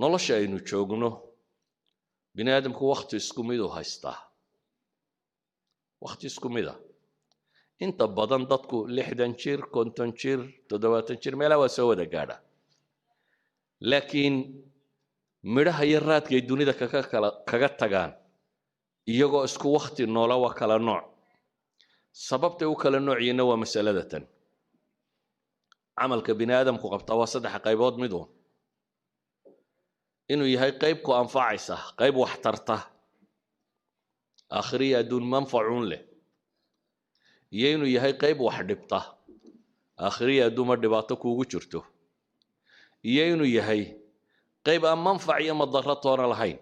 nolosha aynu joogno bini aadamku waqti isku mid u haystaa waqti isku mid ah inta badan dadku 60 jir 50 jir 70 jir meelaha waa soo wada gaadha laakiin midhaha iyo raadkay dunida kaga tagaan iyagoo isku waqti noola waa kala nooc sababtay u kala noociyina waa masalada tan camalka bini aadamku qabta waa saddex qaybood mid uu inuu yahay qayb ku anfacaysa qayb wax tarta aakhiriya adduun manfacuun leh iyo inuu yahay qayb wax dhibta aakhiriya adduun ma dhibaato kuugu jirto iyo inuu yahay qayb aan manfac iyo madaro toona lahayn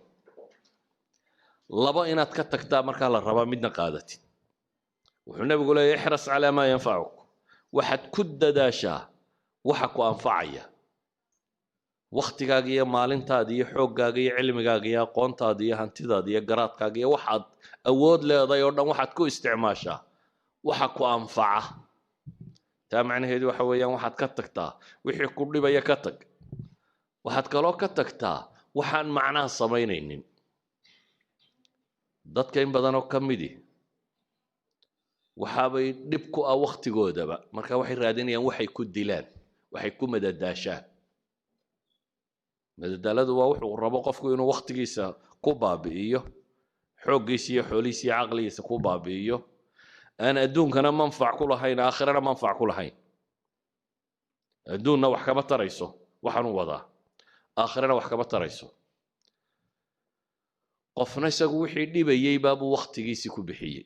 laba inaad ka tagtaa markaa la rabaa midna qaadatid wuxuu nabigu leeyahay ixras calaa maa yanfacuk waxaad ku dadaashaa waxa ku anfacaya waqtigaaga iyo maalintaada iyo xooggaaga iyo cilmigaaga iyo aqoontaada iyo hantidaada iyo garaadkaaga iyo waxaad awood leedahay oo dhan waxaad ku isticmaashaa waxa ku anfaca taa macnaheedu waxa weeyaan waxaad ka tagtaa wixii ku dhibaya ka tag waxaad kaloo ka tagtaa waxaan macnaha samaynaynin dadka in badan oo ka midi waxaabay dhib ku ah waqtigoodaba marka waxay raadinayaan waxay ku dilaan waxay ku madadaashaan madadaaladu waa wuxuu rabo qofku inuu waqtigiisa ku baabi'iyo xooggiisa iyo xoolihiisa iyo caqligiisa ku baabi'iyo aan adduunkana manfac ku lahayn aakhirana manfac ku lahayn adduunna wax kama tarayso waxaan u wadaa aakhirana wax kama tarayso qofna isagu wixii dhibayay baabuu waqtigiisii ku bixiyey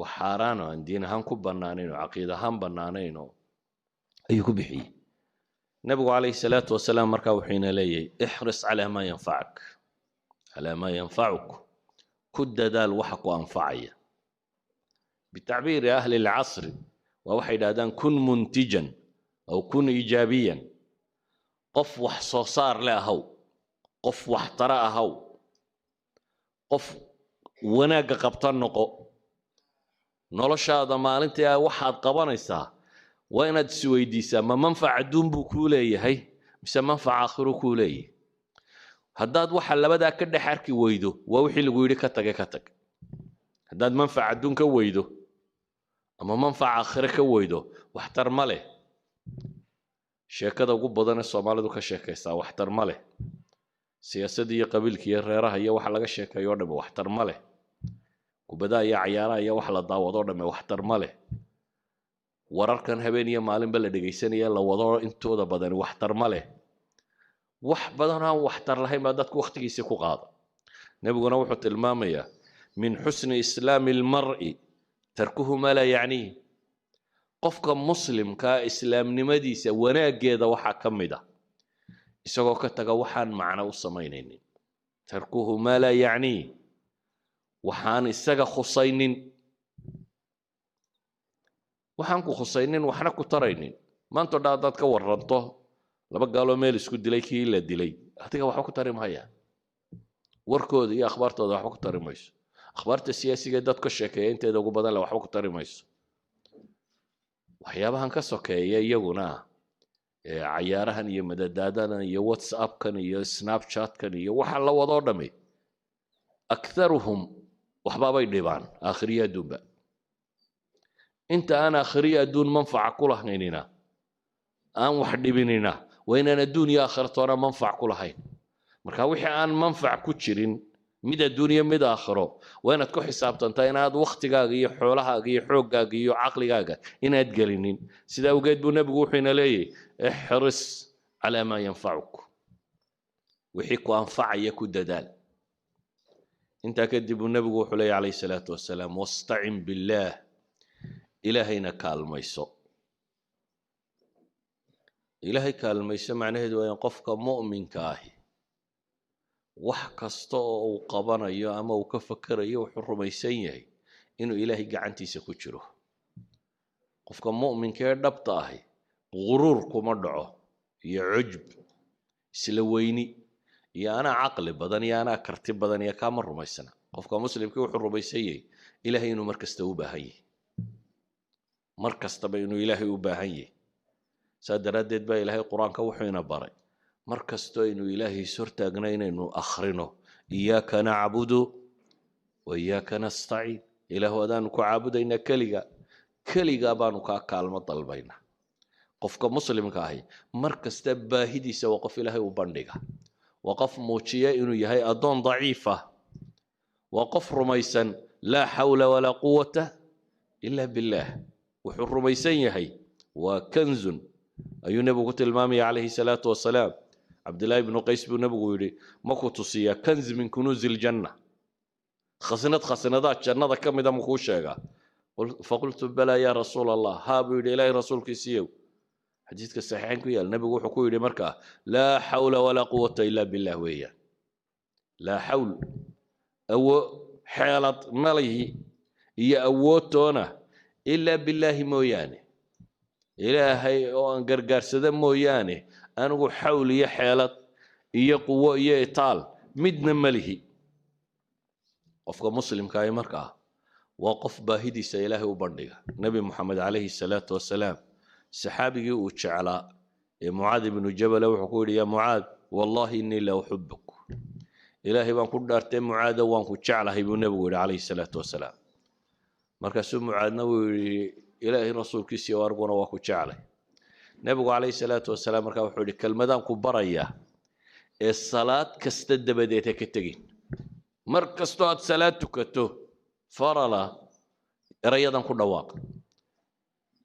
wax xaaraan oo aan diin ahaan ku bannaanayn oo caqiid ahaan bannaanayn oo ayuu ku bixiyey nabigu calayhi salaatu wasalaam markaa wuxuu ina leeyahay ixris calaa maa yanfacuk ku dadaal waxa ku anfacaya bitacbiiri ahli lcasri waa waxay yidhahdaan kun muntijan aw kun iijaabiyan qof wax soo saar le ahaw qof wax tara ahaw qof wanaagga qabta noqo noloshaada maalintii waxaad qabanaysaa waa inaad isweydiisaa ma manfac adduun buu kuu leeyahay mise manfac aakhiro kuu leeyahay haddaad waxa labadaa ka dhex arki weydo waa wixii lagu yidhi ka tag haddaad manfac adduun ka weydo ama manfac aakhiro ka weydo waxtar ma leh sheekada ugu badan ee soomaalidu ka sheekaysaa waxtar ma leh siyaasadda iyo qabiilka iyo reeraha iyo waxa laga sheekayo oo dhamme waxtar ma leh kubadaha iyo cayaaraha iyo wax la daawado oo dhamme waxtar ma leh wararkan habeen iyo maalinba la dhegaysanaya la wado intooda badani waxtar ma leh wax badan aan waxtar lahayn baa dadku waqtigiisa ku qaada nabiguna wuxuu tilmaamayaa min xusni islaami almar'i tarkuhu ma laa yacniih qofka muslimka islaamnimadiisa wanaaggeeda waxaa ka mid ah isagoo ka taga waxaan macno u samaynaynin tarkuhu ma laa yacniih waxaan isaga khusaynin waxaan ku khusaynin waxna ku taraynin maanta dhaa dad ka waranto laba gaaloo meel isku dilay kii la dilay adiga waxba ku tari mahaya warkooda iyo akhbaartooda waxba ku tari mayso akhbaarta siyaasiga dad ka sheekeeya inteeda ugu badan leh waxba ku tari mayso waxyaabahan ka sokeeya iyaguna cayaarahan iyo madadaadadan iyo whatsappkan iyo snapchatkan iyo waxa la wado dhamay aktharuhum waxbaabay dhibaan aakhiriya adduunba inta aan aakhiriya adduun manfaca ku lahaynina aan wax dhibinina waa inaan adduun iyo aakhiratoona manfac ku lahayn marka wixii aan manfac ku jirin mid adduun iyo mid aakhiro waa inaad ku xisaabtantaa inaad waqtigaaga iyo xoolahaaga iyo xooggaaga iyo caqligaaga inaad gelinin sida awgeed buu nabigu wuxuu ina leeyahay ixris calaa maa yanfacuk wixii ku anfacaya ku dadaal intaa kadib buu nabigu wuxuu leeyahay calayhi salaatu wasalaam wastacin billaah ilaahayna kaalmayso ilaahay kaalmayso macnaheedu waa in qofka mu'minka ahi wax kasta oo uu qabanayo ama uu ka fakarayo wuxuu rumaysan yahay inuu ilaahay gacantiisa ku jiro qofka mu'minka ee dhabta ahi quruur kuma dhaco iyo cujb isla weyni iyo anaa caqli badan iyo anaa karti badan iyo kaama rumaysana qofka muslimka wuxuu rumaysan yahay ilaahay inuu markasta u baahan yahay mar kastaba inuu ilaahay u baahan yahay saa daraaddeed baa ilaahay qur-aanka wuxuu ina baray markastoo aynu ilaahay sortaagna inaynu akhrino iyaaka nacbudu wa iyaaka nastaciin ilaahu adaanu ku caabudaynaa keligaa baanu kaa kaalmo dalbaynaa qofka muslimka ahi mar kasta baahidiisa waa qof ilaahay u bandhiga waa qof muujiya inuu yahay addoon daciifa waa qof rumaysan laa xawla walaa quwata ila billaah wuxuu rumaysan yahay waa kanzun ayuu nebigu ku tilmaamaya calayhi salaatu wasalaam cabdillaahi ibnu qays buu nebigu yidhi ma ku tusiyaa kanz min kunuuzi ljanna khasnadaad jannada ka mida makuu sheegaa faqultu balaa yaa rasuul allah haa buu yidhi ilaahay rasuulkiisiiyow xadiidka saxiixayn ku yaal nebigu wuxuu ku yidhi markaa laa xawla walaa quwata ila billah weeyaan laa xawl xeelad malihi iyo awoodtoona ilaa billaahi mooyaane ilaahay oo aan gargaarsada mooyaane anigu xawl iyo xeelad iyo quwo iyo itaal midna malihi qofka muslimkaahi markaa waa qof baahidiisa ilaahay u bandhiga nebi moxamed calayhi salaatu wasalaam saxaabigii uu jeclaa ee mucaad ibnu jabala wuxuu ku yidhi yaa mucaad wallahi innii la uxibuk ilaahay baan ku dhaartay mucaado waan ku jeclahay buu nebigu yidhi calayhi salaatu wasalaam markaasuu mucaadna wuu yidhi ilaahay rasuulkiisii oo arguna waa ku jeclay nebigu calayhi salaatu wasalaam markaa wuxuu yidhi kelmadaan ku barayaa ee salaad kasta dabadeed ha ka tegin mar kastoo aad salaad tukato farala erayadan ku dhawaaq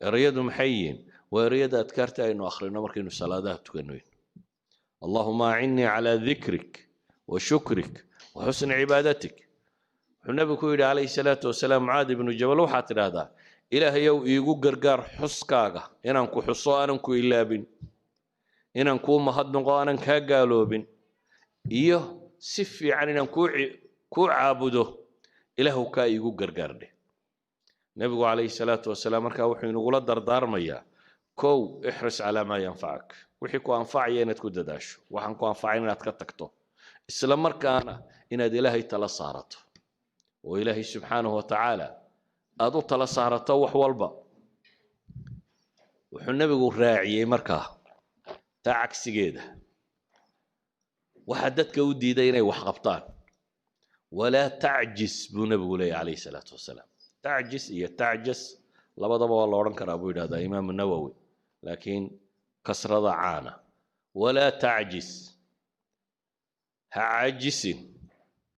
erayadu maxay yihiin waa erayada adkaarta aynu akhrino markaynu salaadaha tukanoyn allahuma acinnii calaa dikrik wa shukrik wa xusni cibaadatik wuxuu nebigu ku yidhi calayhi salaatu wasalaam mucaad ibnu jabal waxaad tidhaahdaa ilaahayow iigu gargaar xuskaaga inaan ku xuso aanan ku ilaabin inaan kuu mahadnaqo aanan kaa gaaloobin iyo si fiican inaan kuu caabudo ilaahu kaa iigu gargaardhe nebigu calayhi salaatu wasalaam markaa wuxuu inagula dardaarmayaa kow ixris calaa maa yanfacak wixii ku anfacaya inaad ku dadaasho waxaan ku anfacayn inaad ka tagto isla markaana inaad ilaahay tala saarato oo ilaahay subxaanahu watacaala aad u tala saarato wax walba wuxuu nebigu raaciyey markaa taa cagsigeeda waxaa dadka u diiday inay wax qabtaan walaa tacjis buu nebigu leeyahy calayhi salaatu wasalaam tacjis iyo tacjas labadaba waa la odhan karaa buu yidhahdaa imaamu nawowi laakiin kasrada caana walaa tacjis ha cajisin